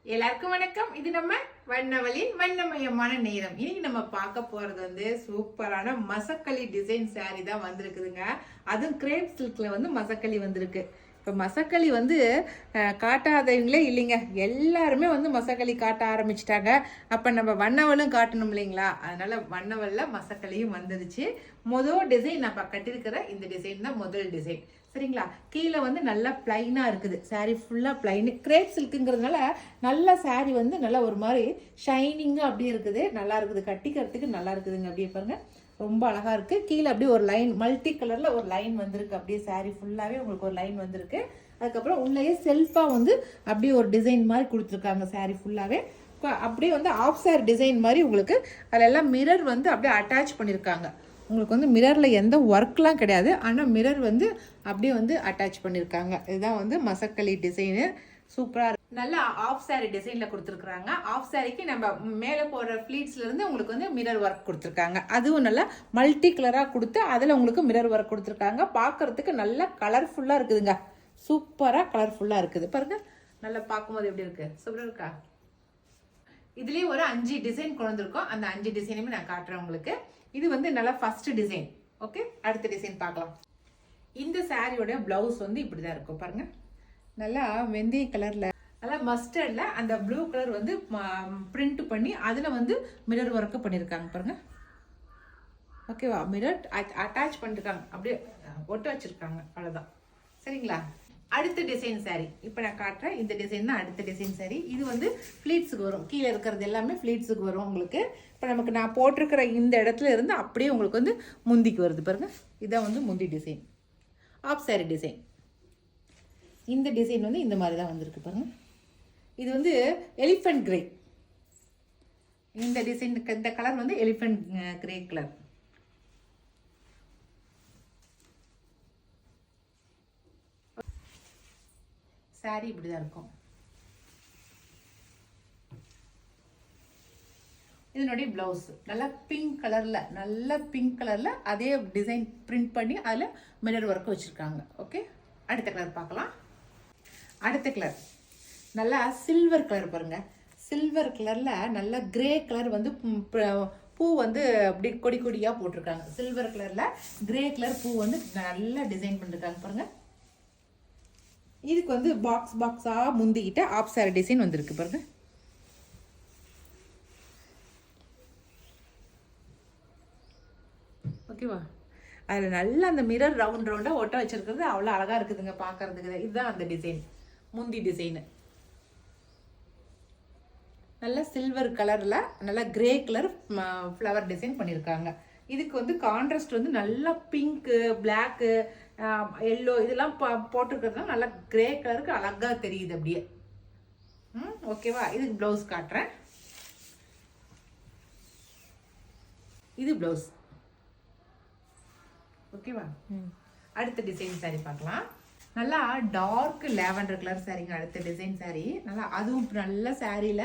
எல்லாருக்கும் வணக்கம். இது நம்ம வண்ணவளின் வண்ணமயமான நேரம். இன்னைக்கு நம்ம பார்க்க போறது சூப்பரான மசக்களி டிசைன் saree தான் வந்திருக்குதுங்க. அதுவும் கிரேப் சில்க்ல மசக்களி வந்திருக்கு. இப்போ மசக்களி காட்டாதவங்களே இல்லைங்க, எல்லாருமே மசக்களி காட்ட ஆரம்பிச்சிட்டாங்க. அப்போ நம்ம வண்ணவலும் காட்டணும் இல்லைங்களா, அதனால வண்ணவல்ல மசக்களியும் வந்துருச்சு. முதல் டிசைன் நம்ம கட்டிருக்கிற இந்த டிசைன் தான் முதல் டிசைன். சரிங்களா, கீழே நல்லா பிளைனா இருக்குது. சாரீ ஃபுல்லா பிளைன் கிரேப் சில்க்குங்கிறதுனால நல்லா சாரீ நல்லா ஒரு மாதிரி ஷைனிங்கா அப்படியே இருக்குது. நல்லா இருக்குது, கட்டிக்கிறதுக்கு நல்லா இருக்குதுங்க. அப்படியே பாருங்க, ரொம்ப அழகா இருக்கு. கீழே அப்படியே ஒரு லைன் மல்டி கலர்ல ஒரு லைன் வந்திருக்கு. அப்படியே சாரீ ஃபுல்லாவே உங்களுக்கு ஒரு லைன் வந்திருக்கு. அதுக்கப்புறம் உள்ளேயே செல்ஃபா அப்படியே ஒரு டிசைன் மாதிரி கொடுத்துருக்காங்க. சாரீ ஃபுல்லாவே அப்படியே ஆஃப் சாரி டிசைன் மாதிரி உங்களுக்கு அதெல்லாம் மிரர் அப்படியே அட்டாச் பண்ணியிருக்காங்க. உங்களுக்கு மிரரில் எந்த ஒர்க்லாம் கிடையாது, ஆனால் மிரர் அப்படியே அட்டாச் பண்ணியிருக்காங்க. இதுதான் மசக்களி டிசைனு. சூப்பராக இருக்கு. நல்லா ஆஃப் சாரி டிசைனில் கொடுத்துருக்குறாங்க. ஆஃப் சாரிக்கு நம்ம மேலே போடுற ஃப்ளீட்ஸ்லேருந்து உங்களுக்கு மிரர் ஒர்க் கொடுத்துருக்காங்க. அதுவும் நல்லா மல்டி கலராக கொடுத்து அதில் உங்களுக்கு மிரர் ஒர்க் கொடுத்துருக்காங்க. பார்க்குறதுக்கு நல்லா கலர்ஃபுல்லாக இருக்குதுங்க. சூப்பராக கலர்ஃபுல்லாக இருக்குது. பாருங்க, நல்லா பார்க்கும்போது எப்படி இருக்கு, சூப்பராக இருக்கா. இதுலேயே ஒரு 5 டிசைன் கொண்டு வந்திருக்கோம். அந்த 5 டிசைனுமே நான் காட்டுறேன் உங்களுக்கு. இது நல்லா ஃபர்ஸ்ட் டிசைன். ஓகே, அடுத்த டிசைன் பார்க்கலாம். இந்த சாரியோட பிளவுஸ் இப்படிதான் இருக்கும். பாருங்க, நல்லா வெந்தய கலர்ல நல்லா மஸ்டர்ட்ல அந்த ப்ளூ கலர் பிரிண்ட் பண்ணி அதுல மிரர் ஒர்க் பண்ணிருக்காங்க. பாருங்க, ஓகேவா, மிரர் அட்டாச் பண்ணிருக்காங்க, அப்படியே ஒட்ட வச்சிருக்காங்க. அவ்வளவுதான். சரிங்களா, அடுத்த டிசைன் சாரி இப்போ நான் காட்டுறேன். இந்த டிசைன் தான் அடுத்த டிசைன் சாரி. இது ஃப்ளீட்ஸுக்கு வரும். கீழே இருக்கிறது எல்லாமே ஃப்ளீட்ஸுக்கு வரும் உங்களுக்கு. இப்போ நமக்கு நான் போட்டிருக்கிற இந்த இடத்துல இருந்து அப்படியே உங்களுக்கு முந்திக்கு வருது. பாருங்க, இதான் முந்தி டிசைன், ஆஃப் சாரி டிசைன். இந்த டிசைன் இந்த மாதிரி தான் வந்திருக்கு. பாருங்க, இது எலிஃபென்ட் கிரே. இந்த டிசைன் இந்த colour elephant grey colour. Sorry இப்படிதான் இருக்கும். இதனுடைய பிளவுஸ் நல்லா பிங்க் கலர்ல, நல்ல பிங்க் கலர்ல அதே டிசைன் பிரிண்ட் பண்ணி அதுல மிரர் ஒர்க் வச்சிருக்காங்க. ஓகே, அடுத்த கலர் பார்க்கலாம். அடுத்த கலர் நல்லா சில்வர் கலர். பாருங்க, சில்வர் கலர்ல நல்ல கிரே கலர் பூ அப்படி கொடி கொடியா போட்டிருக்காங்க. சில்வர் கலர்ல கிரே கலர் பூ நல்லா டிசைன் பண்ணிருக்காங்க. பாருங்க, இதுக்கு பாக்ஸ் பாக்ஸா முந்திக்கிட்ட ஆஃப் சாரி டிசைன் வந்திருக்கு. பாருங்க, ஓகேவா. அதில் நல்லா அந்த மிரர் ரவுண்ட் ரவுண்டாக ஒட்ட வச்சிருக்கிறது அவ்வளோ அழகாக இருக்குதுங்க பார்க்கறதுக்கு. இதுதான் அந்த டிசைன், முந்தி டிசைனு. நல்லா சில்வர் கலரில் நல்லா கிரே கலர் ஃப்ளவர் டிசைன் பண்ணியிருக்காங்க. இதுக்கு கான்ட்ராஸ்ட் நல்லா பிங்க்கு, பிளாக்கு, எல்லோ இதெல்லாம் போட்டிருக்கிறதுனால நல்லா கிரே கலருக்கு அழகாக தெரியுது அப்படியே. ஓகேவா, இதுக்கு ப்ளவுஸ் காட்டுறேன். இது ப்ளவுஸ். ஓகேவா, அடுத்த டிசைன் சாரி பார்க்கலாம். நல்லா டார்க் லேவண்டர் கலர் சாரிங்க அடுத்த டிசைன் சாரி. நல்லா அதுவும் நல்ல சாரியில்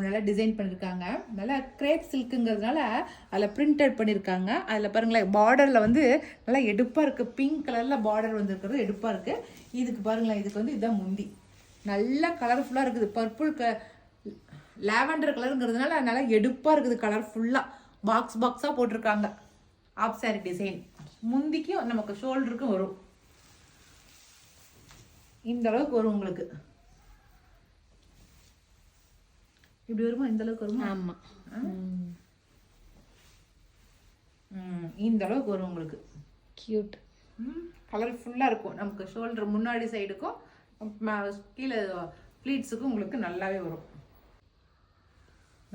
நல்லா டிசைன் பண்ணியிருக்காங்க. நல்லா கிரேப் சில்க்குங்கிறதுனால அதில் பிரிண்டட் பண்ணியிருக்காங்க. அதில் பாருங்களேன், பார்டரில் நல்லா எடுப்பாக இருக்குது. பிங்க் கலரில் பார்டர் வந்துருக்கிறது எடுப்பாக இருக்குது. இதுக்கு பாருங்களேன், இதுக்கு இதுதான் முந்தி. நல்லா கலர்ஃபுல்லாக இருக்குது. பர்பிள் லேவண்டர் கலருங்கிறதுனால நல்லா எடுப்பாக இருக்குது. கலர்ஃபுல்லாக பாக்ஸ் பாக்ஸாக போட்டிருக்காங்க. Of sorry design. முந்திக்கும் நமக்கு ஷோல்டருக்கும் வரும். இந்த அளவுக்கு வரும் உங்களுக்கு. இப்படி வருமா, இந்த அளவுக்கு வருமா? ஆமா, இந்த அளவுக்கு வரும் உங்களுக்கு. கியூட், கலர்ஃபுல்லா இருக்கும். நமக்கு ஷோல்டர் முன்னாடி சைடுக்கும் கீழே ஃப்ளீட்ஸுக்கும் உங்களுக்கு நல்லாவே வரும்.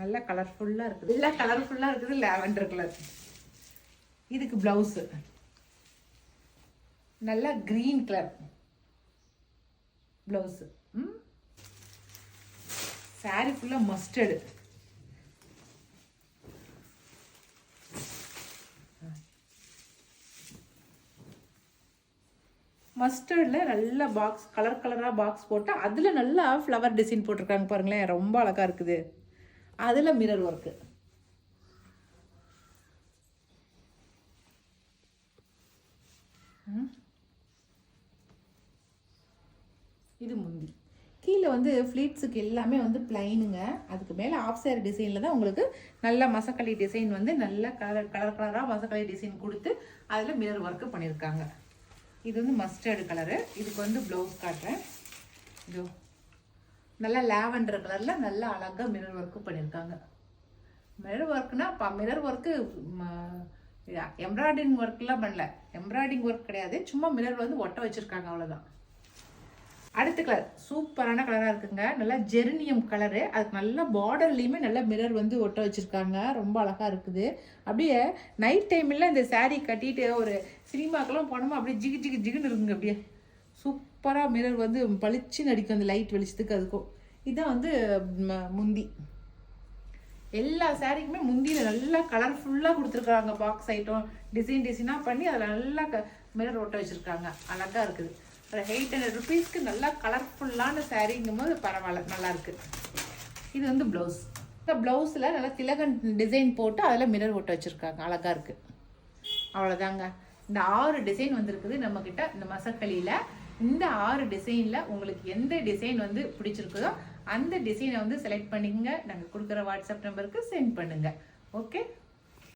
நல்லா கலர்ஃபுல்லா இருக்குது. நல்லா கலர்ஃபுல்லா இருக்குது லாவெண்டர் கலர். இதுக்கு பிளவுஸ் நல்லா கிரீன் கலர் பிளவுஸ். சாரி ஃபுல்லா மஸ்டர்டு. மஸ்டர்ட்ல நல்ல பாக்ஸ் கலர் கலரா பாக்ஸ் போட்டு அதுல நல்லா ஃப்ளவர் டிசைன் போட்டிருக்காங்க. பாருங்களேன், ரொம்ப அழகா இருக்குது. அதுல மிரர் ஒர்க்கு. இது முந்தி. கீழே வந்து ஃப்ளீட்ஸுக்கு எல்லாமே வந்து பிளைனுங்க. அதுக்கு மேலே ஆஃப் சேர் டிசைனில் தான் உங்களுக்கு நல்ல மசக்களி டிசைன் வந்து நல்ல கலராக மசக்களி டிசைன் கொடுத்து அதில் மிரர் ஒர்க்கு பண்ணியிருக்காங்க. இது வந்து மஸ்டர்டு கலரு. இதுக்கு வந்து ப்ளவுஸ் காட்டுறேன். இதோ நல்லா லாவெண்டர் கலரில் நல்லா அழகாக மிரர் ஒர்க்கு பண்ணியிருக்காங்க. மிரர் ஒர்க்குனா மிரர் ஒர்க்கு எம்ப்ராய்டிங் ஒர்க்லாம் பண்ணல. எம்ப்ராய்டிங் ஒர்க் கிடையாது, சும்மா மிரர் வந்து ஒட்ட வச்சுருக்காங்க, அவ்வளோதான். அடுத்த கலர் சூப்பரான கலராக இருக்குங்க. நல்லா ஜெர்னியம் கலரு. அதுக்கு நல்லா பார்டர்லேயுமே நல்லா மிரர் வந்து ஒட்ட வச்சுருக்காங்க. ரொம்ப அழகாக இருக்குது. அப்படியே நைட் டைமில் இந்த சாரீ கட்டிட்டு ஒரு சினிமாக்கெல்லாம் போனோமா அப்படியே ஜிகு ஜிகு ஜிகுன்னு இருக்குங்க. அப்படியே சூப்பராக மிரர் வந்து பளிச்சுன்னு அடிக்கும் அந்த லைட் வெளிச்சத்துக்கு. அதுக்கும் இதுதான் வந்து முந்தி. எல்லா சாரீக்குமே முந்தியில் நல்லா கலர்ஃபுல்லாக கொடுத்துருக்காங்க. பாக்ஸ் ஐட்டம் டிசைனாக பண்ணி அதில் நல்லா மிரர் ஒட்ட வச்சுருக்காங்க. அழகாக இருக்குது. ஒரு 800 rupeesக்கு நல்லா கலர்ஃபுல்லான சாரீங்கும் போது பரவாயில்ல, நல்லாயிருக்கு. இது வந்து ப்ளவுஸ். இந்த ப்ளவுஸில் நல்லா திலகன் டிசைன் போட்டு அதில் மிரர் ஒட்ட வச்சுருக்காங்க. அழகாக இருக்குது. அவ்வளோதாங்க. இந்த 6 டிசைன் வந்துருக்குது நம்மக்கிட்ட இந்த மசக்களியில். இந்த 6 டிசைனில் உங்களுக்கு எந்த டிசைன் வந்து பிடிச்சிருக்குதோ அந்த டிசைனை வந்து செலக்ட் பண்ணிக்கங்க. நாங்கள் கொடுக்குற வாட்ஸ்அப் நம்பருக்கு சென்ட் பண்ணுங்கள். ஓகே.